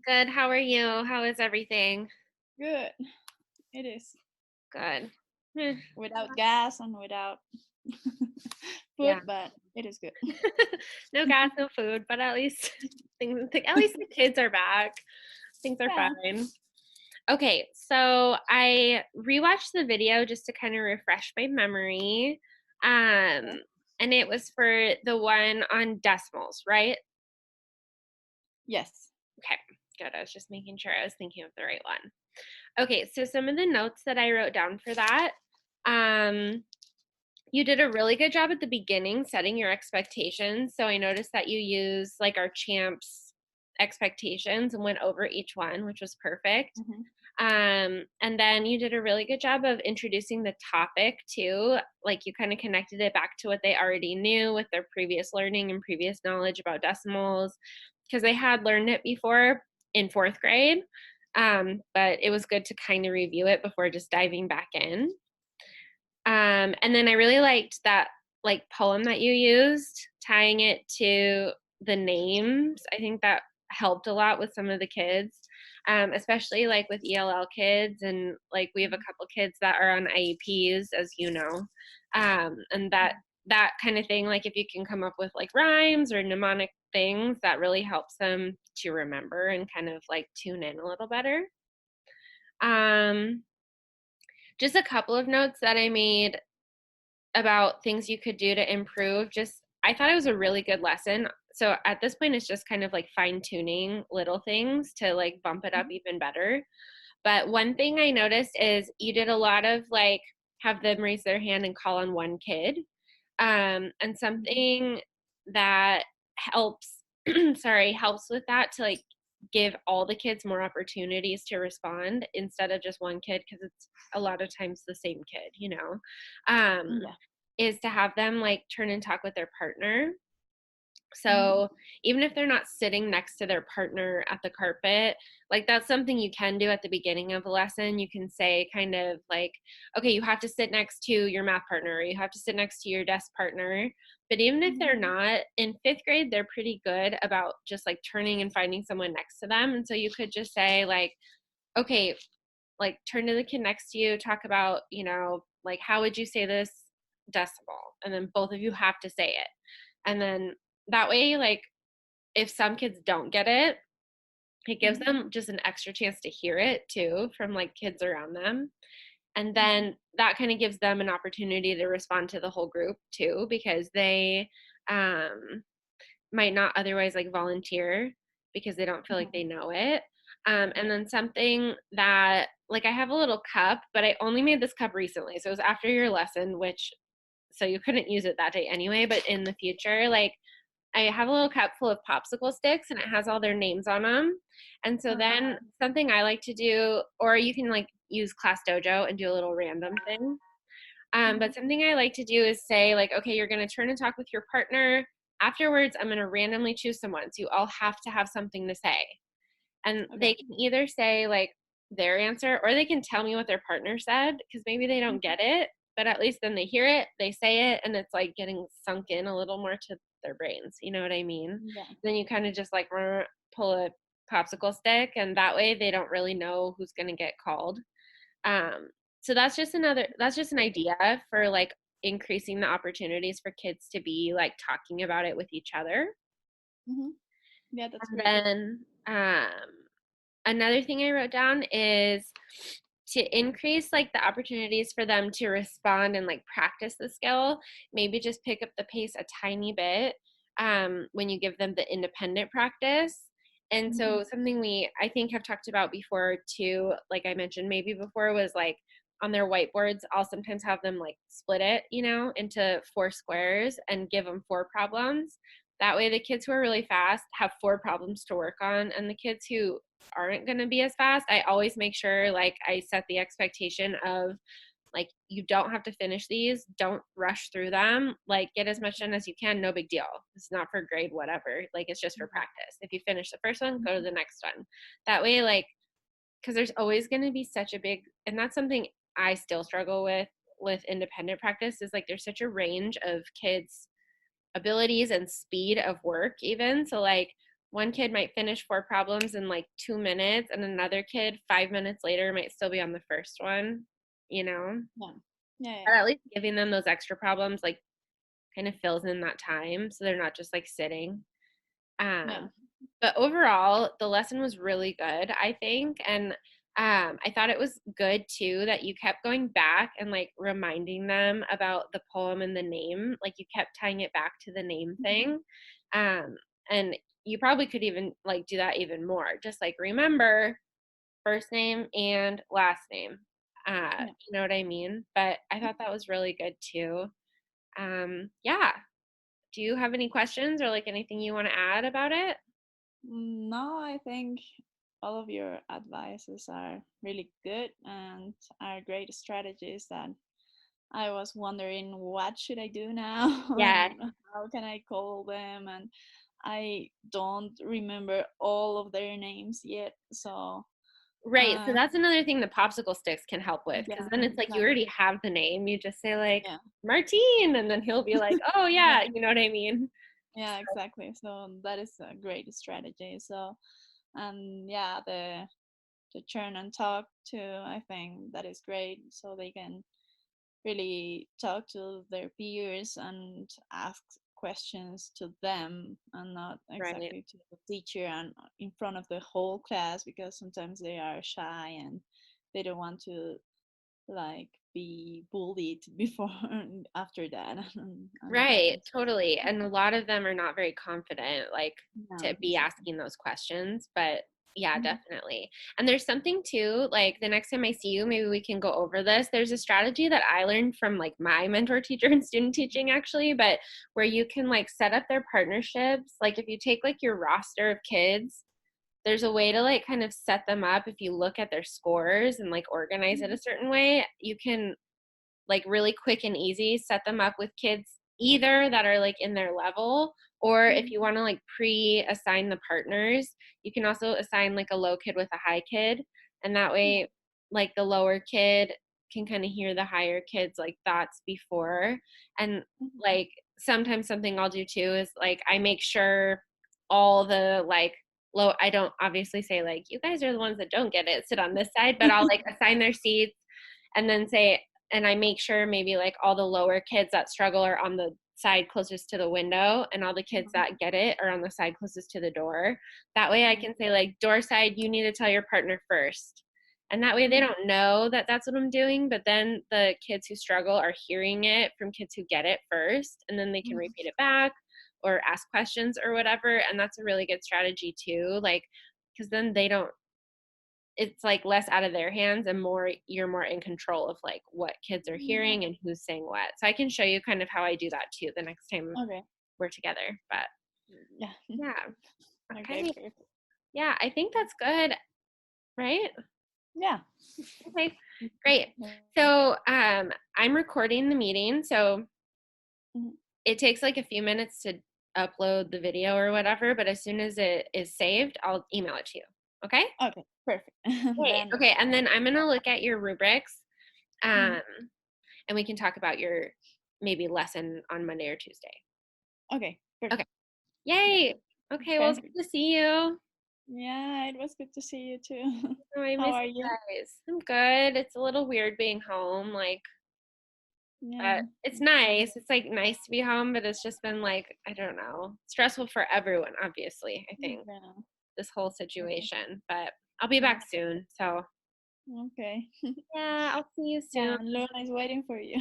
Good. How are you? How is everything? Good. It is. Good. Eh, Without gas and without food, yeah. but it is good. No gas, no food, but at least at least the kids are back. Things are Yeah. fine. Okay, so I rewatched the video just to kind of refresh my memory. Okay. And it was for the one on decimals, right? Yes. Okay, good. I was just making sure I was thinking of the right one. Okay, so some of the notes that I wrote down for that. Um, You did a really good job at the beginning setting your expectations. So I noticed that you used like our champs expectations and went over each one, which was perfect. Hmm. And then you did a really good job of introducing the topic too. Like you kind of connected it back to what they already knew with their previous learning and previous knowledge about decimals, because they had learned it before in fourth grade. But it was good to kind of review it before just diving back in. And then I really liked that like poem that you used, tying it to the names. I think that helped a lot with some of the kids, especially like with ELL kids. And like we have a couple kids that are on IEPs, as you know, and that kind of thing. Like if you can come up with like rhymes or mnemonic things, that really helps them to remember and kind of like tune in a little better. Um, just a couple of notes that I made about things you could do to improve. Just I thought it was a really good lesson. So at this point it's just kind of like fine tuning little things to like bump it up Hmm. even better. But one thing I noticed is you did a lot of like have them raise their hand and call on one kid. And Hmm. something that helps sorry, helps with that to like give all the kids more opportunities to respond instead of just one kid, because it's a lot of times the same kid, Yeah. is to have them like turn and talk with their partner. Hmm. So even if they're not sitting next to their partner at the carpet, like that's something you can do at the beginning of a lesson. You can say kind of like, okay, you have to sit next to your math partner, or you have to sit next to your desk partner. But even if Hmm. they're not in fifth grade, they're pretty good about just like turning and finding someone next to them. And so you could just say like, okay, like turn to the kid next to you, talk about, like how would you say this decimal? And then both of you have to say it. And then that way, like if some kids don't get it, it gives Hmm. them just an extra chance to hear it too from like kids around them. And Yeah. then that kind of gives them an opportunity to respond to the whole group too, because they um, might not otherwise like volunteer because they don't feel like they Hmm. know it. And Yeah. then something that like I have a little cup, but I only made this cup recently. So it was after your lesson, which so you couldn't use it that day anyway, but in the future, like I have a little cup full of popsicle sticks and it has all their names on them. And so Okay. then something I like to do, or you can like use Class Dojo and do a little random thing. Hmm. But something I like to do is say, like, okay, you're going to turn and talk with your partner. Afterwards, I'm going to randomly choose someone. So you all have to have something to say. And Okay. they can either say, like, their answer, or they can tell me what their partner said, because maybe they don't Hmm. get it. But at least then they hear it, they say it, and it's like getting sunk in a little more to their brains. You know what I mean? Yeah. Then you kind of just like pull a popsicle stick, and that way they don't really know who's going to get called. So that's just an idea for like increasing the opportunities for kids to be like talking about it with each other. Hmm. Yeah, that's And great. then another thing I wrote down is to increase like the opportunities for them to respond and like practice the skill, maybe just pick up the pace a tiny bit when you give them the independent practice. And Hmm. so something we I think have talked about before too, like I mentioned maybe before, was like on their whiteboards, I'll sometimes have them like split it, into four squares and give them four problems. That way the kids who are really fast have four problems to work on, and the kids who aren't going to be as fast, I always make sure like I set the expectation of like you don't have to finish these, don't rush through them, like get as much done as you can, no big deal. It's not for grade whatever, like it's just for Yeah. practice. If you finish the first one, go to Hmm. the next one. That way, like, because there's always going to be such a big, and that's something I still struggle with independent practice, is like there's such a range of kids abilities and speed of work even. So like one kid might finish 4 problems in like 2 minutes, and another kid 5 minutes later might still be on the first one, you know? Yeah. Yeah, yeah. But at least giving them those extra problems, like, kind of fills in that time so they're not just, like, sitting. Yeah. But overall, the lesson was really good, I think, and, I thought it was good too that you kept going back and, like, reminding them about the poem and the name, like, you kept tying it back to the name Mhm. thing, um, and you probably could even, like, do that even more, just, like, remember first name and last name, Yeah. you know what I mean? But I thought that was really good too. Yeah. Do you have any questions or, like, anything you wanna add about it? No, I think all of your advices are really good and are great strategies that I was wondering what should I do now Yeah. and how can I call them, and I don't remember all of their names yet. So Right, so uh that's another thing the popsicle sticks can help with, because yeah, then it's like you exactly. already have the name, you just say, like, Yeah. "Martine," and then he'll be like, "Oh, Yeah. yeah," you know what I mean? Yeah, exactly. So that is a great strategy. So and yeah, the turn and talk too, I think that is great. So they can really talk to their peers and ask questions to them and not Right. exactly to the teacher and in front of the whole class, because sometimes they are shy and they don't want to like be bullied before and after that and Right, then totally, and a lot of them are not very confident, like, yeah, to be exactly. asking those questions, but yeah, Mhm. definitely. And there's something too, like, the next time I see you, maybe we can go over this. There's a strategy that I learned from, like, my mentor teacher in student teaching actually, but where you can, like, set up their partnerships, like, if you take, like, your roster of kids, there's a way to, like, kind of set them up if you look at their scores and, like, organize it a Mhm. certain way, you can like really quick and easy, set them up with kids either that are like in their level, or if Mhm. you want to like pre-assign the partners, you can also assign like a low kid with a high kid, and that Yeah. way like the lower kid can kind of hear the higher kids like thoughts before. And Mhm. like sometimes something I'll do too is like I make sure all the like low, I don't obviously say like you guys are the ones that don't get it sit on this side, but I'll like assign their seats and then say, and I make sure maybe like all the lower kids that struggle are on the side closest to the window, and all the kids Mhm. that get it are on the side closest to the door. That way I Mhm. can say like door side, you need to tell your partner first. And that way they Mhm. don't know that that's what I'm doing, but then the kids who struggle are hearing it from kids who get it first, and then they can Mhm. repeat it back or ask questions or whatever. And that's a really good strategy too. Like, because then they don't, it's like less out of their hands and more you're more in control of like what kids are Mhm. hearing and who's saying what. So I can show you kind of how I do that too the next time Okay. we're together. But Yeah. yeah. Okay, Okay. perfect. Yeah, I think that's good, right? Yeah. Okay. Great. So I'm recording the meeting. So Mhm. it takes like a few minutes to upload the video or whatever, but as soon as it is saved, I'll email it to you. Okay? Okay, perfect. Great. Then Okay. And then I'm gonna look at your rubrics. mhm. Um and we can talk about your maybe lesson on Monday or Tuesday. Okay, Okay. perfect. Yeah, Yay. Okay, well, it's perfect. good to see you. Yeah, it was good to see you too. Oh, I How miss are you you? guys. I'm good. It's a little weird being home, like, Yeah. but it's nice. It's like nice to be home, but it's just been like, I don't know, stressful for everyone, obviously, I think, Yeah. this whole Okay. situation. But I'll be Yeah. back soon. So, Okay. yeah, I'll see you Yeah, soon. and Luna is waiting for you.